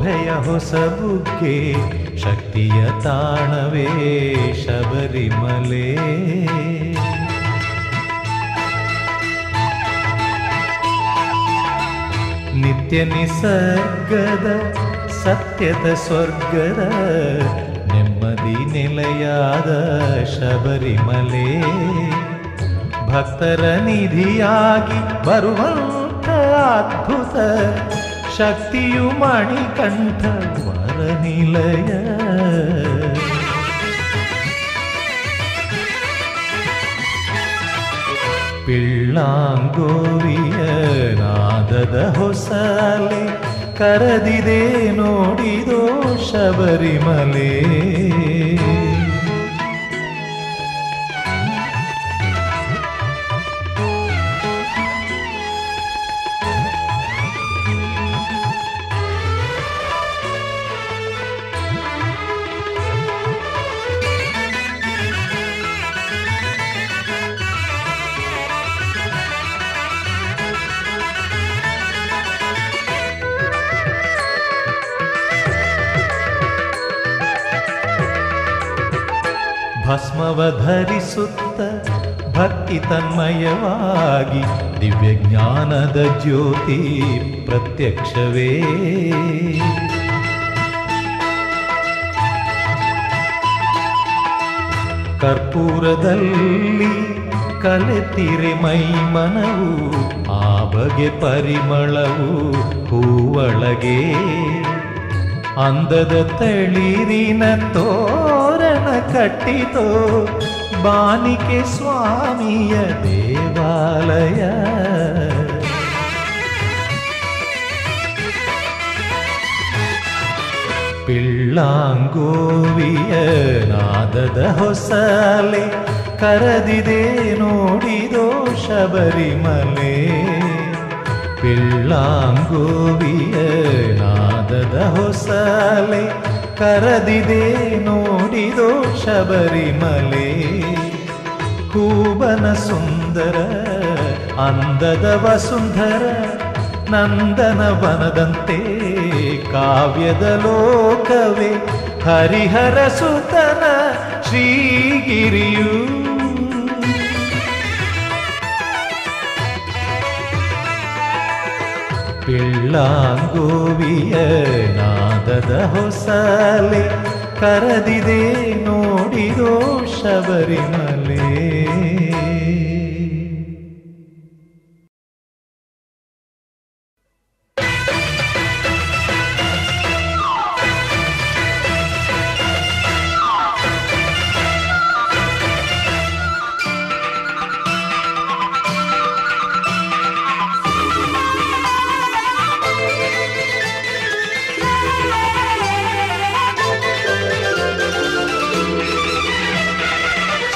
ಶೋಭೆಯ ಹೊಸ ಬುಗ್ಗೆ ಶಕ್ತಿಯ ತಾಣವೇ ಶಬರಿಮಲೆ. ನಿತ್ಯ ನಿಸರ್ಗದ ಸತ್ಯದ ಸ್ವರ್ಗದ ನೆಮ್ಮದಿ ನೆಲೆಯಾದ ಶಬರಿಮಲೆ. ಭಕ್ತರ ನಿಧಿಯಾಗಿ ಬರುವಂತ ಅದ್ಭುತ ಶಕ್ತಿಯು ಮಣಿಕಂಠ ವರನಿಲಯ. ಪಿಳ್ಳಾಂಗೋವಿಯ ನಾದದ ಹೊಸಲೆ ಕರೆದಿದೆ ನೋಡಿದೋ ಶಬರಿಮಲೆ. ಭಸ್ಮವ ಧರಿಸುತ್ತ ಭಕ್ತಿ ತನ್ಮಯವಾಗಿ ದಿವ್ಯ ಜ್ಞಾನದ ಜ್ಯೋತಿ ಪ್ರತ್ಯಕ್ಷವೇ. ಕರ್ಪೂರದಲ್ಲಿ ಕಲೆತಿರೆ ಮೈಮನವು ಆ ಬಗೆ ಪರಿಮಳವು ಹೂವಳಗೆ. ಅಂದದ ತಳಿರಿನ ತೋರಣ ಕಟ್ಟಿತೋ ಬಾನಿಕೆ ಸ್ವಾಮಿಯ ದೇವಾಲಯ. ಪಿಳ್ಳಾಂಗೋವಿಯ ನಾದದ ಹೊಸಲೆ ಕರೆದಿದೆ ನೋಡಿದೋ ಶಬರಿಮಲೆ. ಪಿಳ್ಳಾಂಗೋವಿಯ ನಾದದ ಹೊಸಲೆ ಕರೆದಿದೆ ನೋಡಿದೋ ಶಬರಿಮಲೆ. ಕೂಬನ ಸುಂದರ ಅಂದದ ವಸುಂಧರ ನಂದನ ವನದಂತೆ ಕಾವ್ಯದ ಲೋಕವೇ ಹರಿಹರ ಸುತನ ಶ್ರೀಗಿರಿಯು. ಪಿಳ್ಳಾಂಗೋವಿಯ ನಾದದ ಹೊಸಲೆ ಕರೆದಿದೆ ನೋಡಿದೋ ಶಬರಿಮಲೆ.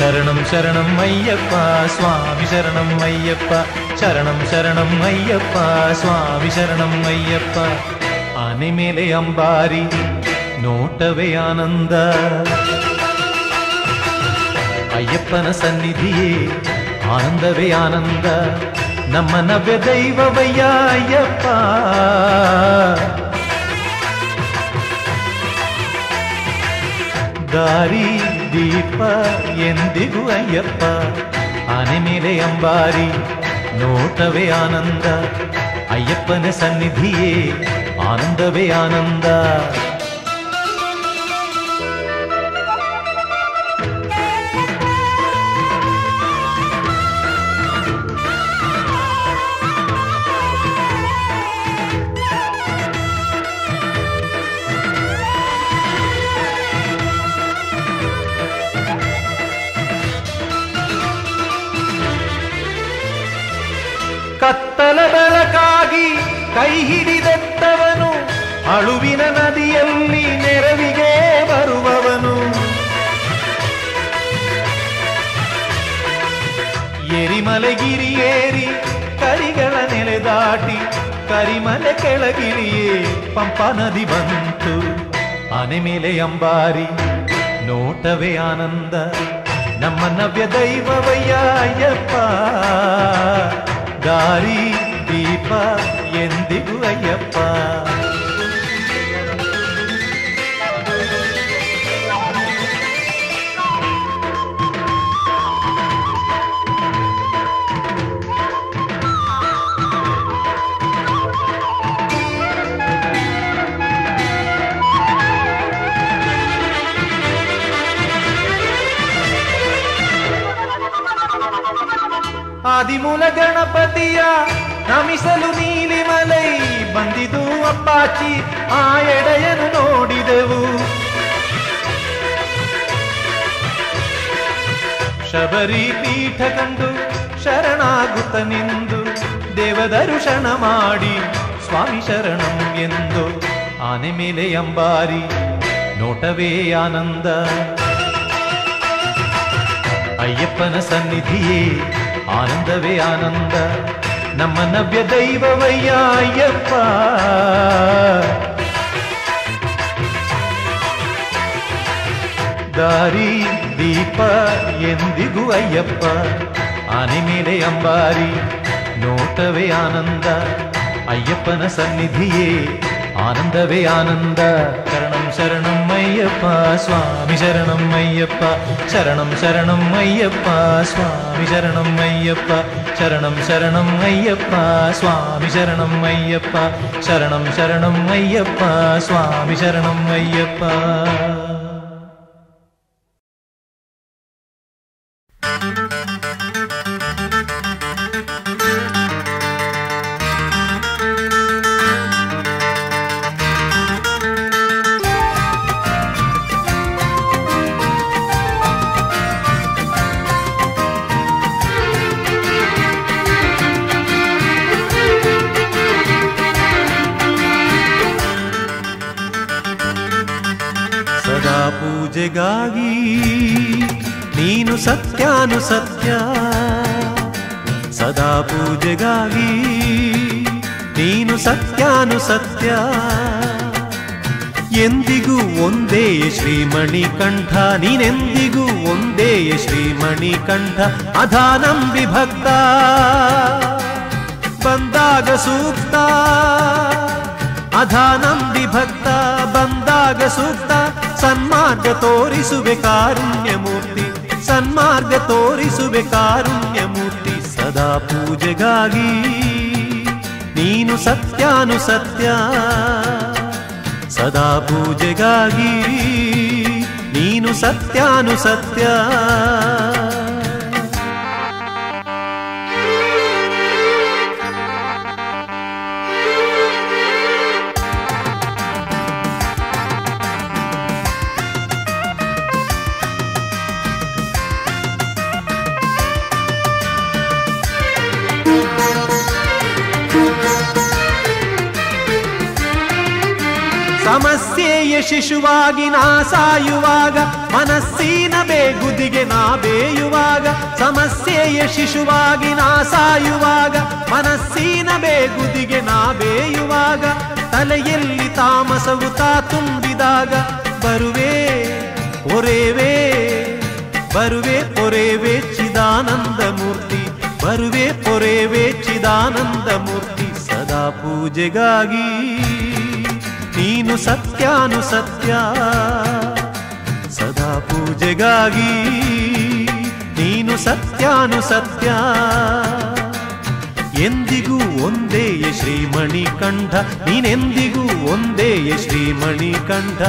ಶರಣಂ ಶರಣಂ ಅಯ್ಯಪ್ಪ ಸ್ವಾಮಿ ಶರಣಂ ಅಯ್ಯಪ್ಪ. ಶರಣಂ ಶರಣಂ ಅಯ್ಯಪ್ಪ ಸ್ವಾಮಿ ಶರಣಂ ಅಯ್ಯಪ್ಪ. ಆನೆ ಮೇಲೆ ಅಂಬಾರಿ ನೋಟವೇ ಆನಂದ. ಅಯ್ಯಪ್ಪನ ಸನ್ನಿಧಿಯೇ ಆನಂದವೇ ಆನಂದ. ನಮ್ಮ ನವ್ಯ ದೈವವಯ್ಯ ಅಯ್ಯಪ್ಪ. ದಾರಿ ದೀಪ ಎಂದಿಗೂ ಅಯ್ಯಪ್ಪ. ಆನೆ ಮೇಲೆ ಅಂಬಾರಿ ನೋಟವೇ ಆನಂದ. ಅಯ್ಯಪ್ಪನ ಸನ್ನಿಧಿಯೇ ಆನಂದವೇ ಆನಂದ. ಕತ್ತಲ ಬೆಳಕಾಗಿ ಕೈ ಹಿಡಿದೆತ್ತವನು ಅಳುವಿನ ನದಿಯಲ್ಲಿ ನೆರವಿಗೆ ಬರುವವನು. ಎರಿಮಲೆಗಿರಿಯೇರಿ ಕರಿಗಳ ನೆಲೆ ದಾಟಿ ಕರಿಮಲೆ ಕೆಳಗಿಳಿಯೇ ಪಂಪಾ ನದಿ ಬಂತು. ಆನೆ ಮೇಲೆ ಅಂಬಾರಿ ನೋಟವೇ ಆನಂದ. ನಮ್ಮ ನವ್ಯ ದೈವವಯ್ಯ ಅಯ್ಯಪ್ಪ. ದಾರಿ ದೀಪ ಎಂದಿಗೂ ಅಯ್ಯಪ್ಪ. ಆದಿಮೂಲ ಗಣಪತಿಯ ನಮಿಸಲು ನೀಲಿಮಲೈ ಬಂದಿದು ಅಪ್ಪಾಚಿ ಆ ಎಡೆಯನು ನೋಡಿದೆವು. ಶಬರಿ ಪೀಠ ಕಂಡು ಶರಣಾಗುತ್ತ ನಿಂದು ದೇವದರ್ಶನ ಮಾಡಿ ಸ್ವಾಮಿ ಶರಣಂ ಎಂದು. ಆನೆ ಮೇಲೆ ಅಂಬಾರಿ ನೋಟವೇ ಆನಂದ, ಅಯ್ಯಪ್ಪನ ಸನ್ನಿಧಿಯೇ ಆನಂದವೇ ಆನಂದ. ನಮ್ಮ ನವ್ಯ ದೈವವಯ್ಯ ಅಯ್ಯಪ್ಪ, ದಾರಿ ದೀಪ ಎಂದಿಗೂ ಅಯ್ಯಪ್ಪ. ಆನೆ ಮೇಲೆ ಅಂಬಾರಿ ನೋಟವೇ ಆನಂದ, ಅಯ್ಯಪ್ಪನ ಸನ್ನಿಧಿಯೇ ಆನಂದವೇ ಆನಂದ. ಶರಣಂ ಶರಣಂ ಅಯ್ಯಪ್ಪ ಸ್ವಾಮಿ ಶರಣಂ ಅಯ್ಯಪ್ಪ, ಶರಣಂ ಶರಣಂ ಅಯ್ಯಪ್ಪ ಸ್ವಾಮಿ ಶರಣಂ ಅಯ್ಯಪ್ಪ, ಶರಣಂ ಶರಣಂ ಅಯ್ಯಪ್ಪ ಸ್ವಾಮಿ ಶರಣಂ ಅಯ್ಯಪ್ಪ, ಶರಣಂ ಶರಣಂ ಅಯ್ಯಪ್ಪ ಸ್ವಾಮಿ ಶರಣಂ ಅಯ್ಯಪ್ಪ. ಪೂಜೆಗಾಗಿ ನೀನು ಸತ್ಯಾನುಸತ್ಯ, ಸದಾ ಪೂಜೆಗಾಗಿ ನೀನು ಸತ್ಯಾನುಸತ್ಯ. ಎಂದಿಗೂ ಒಂದೇ ಶ್ರೀಮಣಿಕಂಠ, ನೀನೆಂದಿಗೂ ಒಂದೇ ಶ್ರೀಮಣಿಕಂಠ. ಅಧಾನಂಬಿ ಭಕ್ತ ಬಂದಾಗ ಸೂಕ್ತ, ಅಧಾನಂಬಿ ಭಕ್ತ ಬಂದಾಗ ಸೂಕ್ತ. ಸನ್ಮಾರ್ಗ ತೋರಿಸುವೆ ಕಾರುಣ್ಯ ಮೂರ್ತಿ, ಸನ್ಮಾರ್ಗ ತೋರಿಸುವೆ ಕಾರುಣ್ಯ ಮೂರ್ತಿ. ಸದಾ ಪೂಜೆಗಾಗಿ ನೀನು ಸತ್ಯಾನುಸತ್ಯ, ಸದಾ ಪೂಜೆಗಾಗಿ ನೀನು ಸತ್ಯಾನುಸತ್ಯ. ಸಮಸ್ಯೆಯ ಶಿಶುವಾಗಿ ನಾ ಸಾಯುವಾಗ, ಮನಸ್ಸಿನ ಬೇಗುದಿಗೆ ನಾ ಬೇಯುವಾಗ. ಸಮಸ್ಯೆಯ ಶಿಶುವಾಗಿ ನಾ ಸಾಯುವಾಗ, ಮನಸ್ಸಿನ ಬೇಗುದಿಗೆ ನಾ ಬೇಯುವಾಗ. ತಲೆಯಲ್ಲಿ ತಾಮಸವು ತಾ ತುಂಬಿದಾಗ ಬರುವೆ ಪೊರೆವೆ, ಬರುವೆ ಪೊರೆವೆ ಚಿದಾನಂದ ಮೂರ್ತಿ, ಬರುವೆ ಪೊರೆವೆ ಚಿದಾನಂದ ಮೂರ್ತಿ. ಸದಾ ಪೂಜೆಗಾಗಿ ನೀನು ಸತ್ಯಾನುಸತ್ಯ, ಸದಾ ಪೂಜೆಗಾಗಿ ನೀನು ಸತ್ಯಾನುಸತ್ಯ. ಎಂದಿಗೂ ಒಂದೇ ಶ್ರೀಮಣಿಕಂಠ, ನೀನೆಂದಿಗೂ ಒಂದೇ ಶ್ರೀಮಣಿಕಂಠ.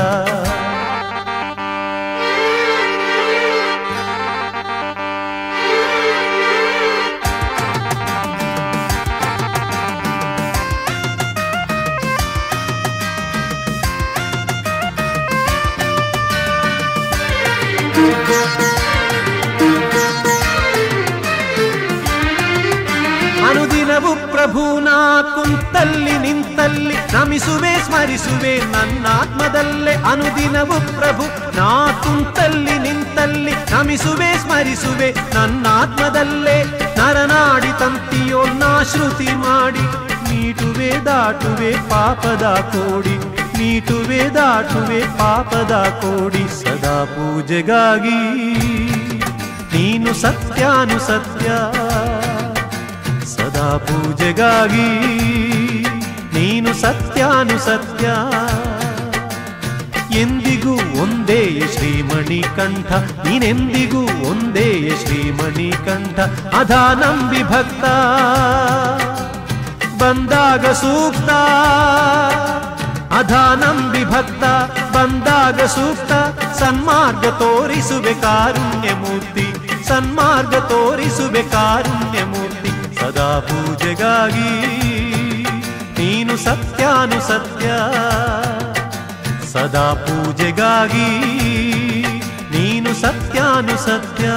ಅನುದಿನವು ಪ್ರಭುನಾ ಕುಂತಲ್ಲಿ ನಿಂತಲ್ಲಿ ನಮಿಸುವೆ ಸ್ಮರಿಸುವೆ ನನ್ನಾತ್ಮದಲ್ಲೇ. ಅನುದಿನವು ಪ್ರಭು ನಾ ಕುಂತಲ್ಲಿ ನಿಂತಲ್ಲಿ ನಮಿಸುವೆ ಸ್ಮರಿಸುವೆ ನನ್ನಾತ್ಮದಲ್ಲೇ. ನರನಾಡಿ ತಂತಿಯೋನ್ನ ಶ್ರುತಿ ಮಾಡಿ ನೀಟುವೆ ದಾಟುವೆ ಪಾಪದ ಕೋಡಿ, ನೀಟುವೆ ದಾಟುವೆ ಪಾಪದ ಕೋಡಿ. ಸದಾ ಪೂಜೆಗಾಗಿ ನೀನು ಸತ್ಯಾನುಸತ್ಯ, ಸದಾ ಪೂಜೆಗಾಗಿ ನೀನು ಸತ್ಯಾನುಸತ್ಯ. ಎಂದಿಗೂ ಒಂದೇ ಶ್ರೀಮಣಿಕಂಠ, ನೀನೆಂದಿಗೂ ಒಂದೇ ಶ್ರೀಮಣಿಕಂಠ. ಅಧಾನಂಬಿ ಭಕ್ತ ಬಂದಾಗ ಸೂಕ್ತ, ಅಧಾನಂಬಿ ಭಕ್ತ ಬಂದಾಗ ಸೂಕ್ತ. ಸನ್ಮಾರ್ಗ ತೋರಿಸುವೆ ಕಾರುಣ್ಯ ಮೂರ್ತಿ, ಸನ್ಮಾರ್ಗ ತೋರಿಸುವೆ ಕಾರುಣ್ಯ ಮೂರ್ತಿ. ಸದಾ ಪೂಜೆಗಾಗಿ ನೀನು ಸತ್ಯಾನುಸತ್ಯ, ಸದಾ ಪೂಜೆಗಾಗಿ ನೀನು ಸತ್ಯಾನುಸತ್ಯ.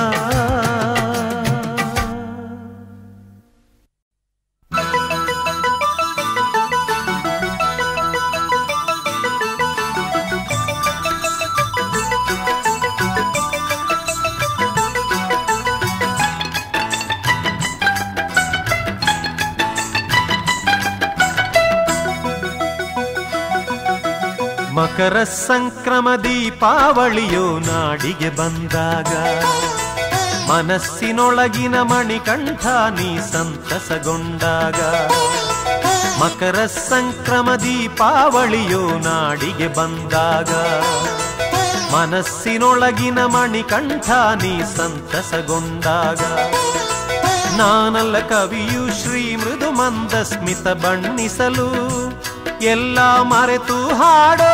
ಮಕರ ಸಂಕ್ರಮ ದೀಪಾವಳಿಯೋ ನಾಡಿಗೆ ಬಂದಾಗ, ಮನಸ್ಸಿನೊಳಗಿನ ಮಣಿಕಂಠ ನೀ ಸಂತಸಗೊಂಡಾಗ. ಮಕರ ಸಂಕ್ರಮ ದೀಪಾವಳಿಯೋ ನಾಡಿಗೆ ಬಂದಾಗ, ಮನಸ್ಸಿನೊಳಗಿನ ಮಣಿಕಂಠ ನೀ ಸಂತಸಗೊಂಡಾಗ. ನಾನಲ್ಲ ಕವಿಯು ಶ್ರೀ ಮೃದು ಮಂದ ಸ್ಮಿತ ಬಣ್ಣಿಸಲು ಎಲ್ಲ ಮರೆತು ಹಾಡೋ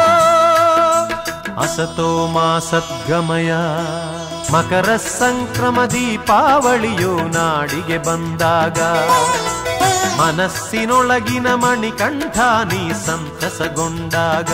ಅಸತೋ ಮಾ ಸದ್ಗಮಯ. ಮಕರ ಸಂಕ್ರಮ ದೀಪಾವಳಿಯೋ ನಾಡಿಗೆ ಬಂದಾಗ, ಮನಸ್ಸಿನೊಳಗಿನ ಮಣಿಕಂಠ ನೀ ಸಂತಸಗೊಂಡಾಗ.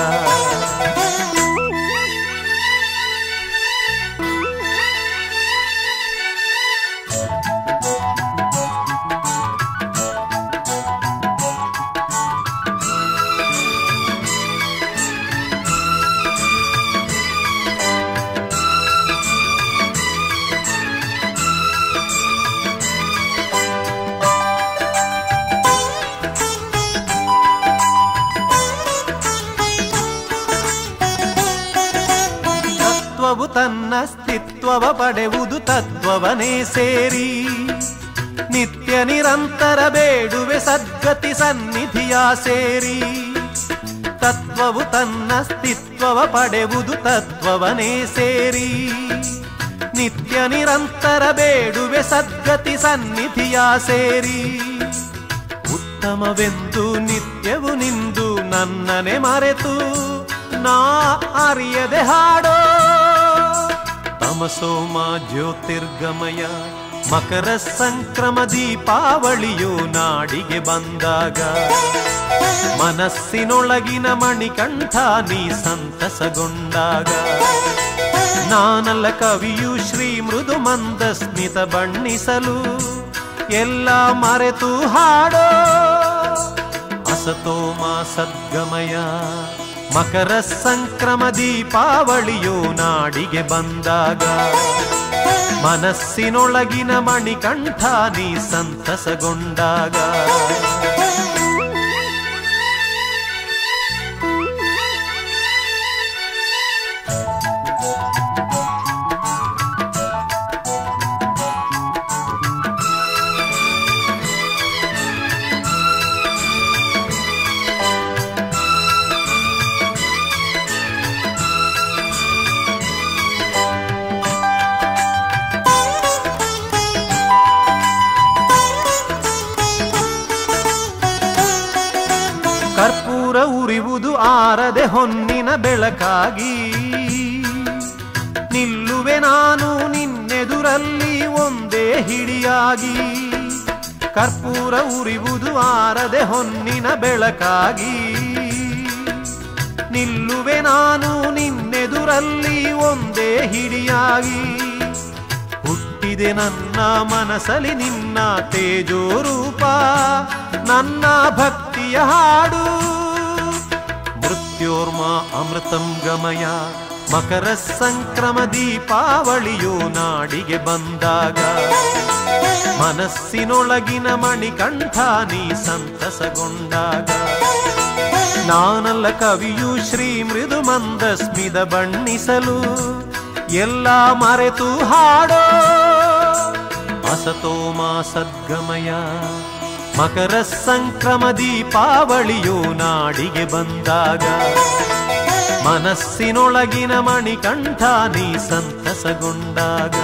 ತನ್ನ ಸ್ಥಿತ್ವವ ಪಡೆವುದು ತತ್ವವನೇ ಸೇರಿ, ನಿತ್ಯ ನಿರಂತರ ಬೇಡುವೆ ಸದ್ಗತಿ ಸನ್ನಿಧಿಯ ಸೇರಿ. ತತ್ವವು ತನ್ನ ಸ್ಥಿತ್ವವ ಪಡೆವುದು ತತ್ವವನೇ ಸೇರಿ, ನಿತ್ಯ ನಿರಂತರ ಬೇಡುವೆ ಸದ್ಗತಿ ಸನ್ನಿಧಿಯ ಸೇರಿ. ಉತ್ತಮವೆಂದು ನಿತ್ಯವು ನಿಂದು ನನ್ನನೆ ಮರೆತು ನಾ ಅರಿಯದೆ ಹಾಡೋ ತಮಸೋ ಮಾ ಜ್ಯೋತಿರ್ಗಮಯ. ಮಕರ ಸಂಕ್ರಮ ದೀಪಾವಳಿಯು ನಾಡಿಗೆ ಬಂದಾಗ, ಮನಸ್ಸಿನೊಳಗಿನ ಮಣಿಕಂಠ ನೀ ಸಂತಸಗೊಂಡಾಗ. ನಾನಲ್ಲ ಕವಿಯು ಶ್ರೀ ಮೃದು ಮಂದ ಸ್ಮಿತ ಬಣ್ಣಿಸಲು ಎಲ್ಲ ಮರೆತು ಹಾಡೋ ಅಸತೋ ಮಾ ಸದ್ಗಮಯ. ಮಕರ ಸಂಕ್ರಮ ದೀಪಾವಳಿಯೋ ನಾಡಿಗೆ ಬಂದಾಗ, ಮನಸ್ಸಿನೊಳಗಿನ ಮಣಿಕಂಠ ನೀ ಸಂತಸಗೊಂಡಾಗ. ಕರ್ಪೂರ ಉರಿವುದು ಆರದೆ ಹೊನ್ನಿನ ಬೆಳಕಾಗಿ, ನಿಲ್ಲುವೆ ನಾನು ನಿನ್ನೆದುರಲ್ಲಿ ಒಂದೇ ಹಿಡಿಯಾಗಿ. ಕರ್ಪೂರ ಉರಿವುದು ಆರದೆ ಹೊನ್ನಿನ ಬೆಳಕಾಗಿ, ನಿಲ್ಲುವೆ ನಾನು ನಿನ್ನೆದುರಲ್ಲಿ ಒಂದೇ ಹಿಡಿಯಾಗಿ. ಹುಟ್ಟಿದೆ ನನ್ನ ಮನಸಲಿ ನಿನ್ನ ತೇಜೋರೂಪ, ನನ್ನ ಭಕ್ತಿಯ ಹಾಡು ಮೃತ್ಯೋರ್ಮಾ ಅಮೃತಂ ಗಮಯ. ಮಕರ ಸಂಕ್ರಮ ದೀಪಾವಳಿಯು ನಾಡಿಗೆ ಬಂದಾಗ, ಮನಸ್ಸಿನೊಳಗಿನ ಮಣಿಕಂಠ ನೀ ಸಂತಸಗೊಂಡಾಗ. ನಾನಲ್ಲ ಕವಿಯು ಶ್ರೀ ಮೃದು ಮಂದ ಸ್ಮಿತ ಬಣ್ಣಿಸಲು ಎಲ್ಲ ಮರೆತು ಹಾಡೋ ಅಸತೋ ಮಾ ಸದ್ಗಮಯ. ಮಕರ ಸಂಕ್ರಮ ದೀಪಾವಳಿಯು ನಾಡಿಗೆ ಬಂದಾಗ, ಮನಸ್ಸಿನೊಳಗಿನ ಮಣಿಕಂಠ ನೀ ಸಂತಸಗೊಂಡಾಗ.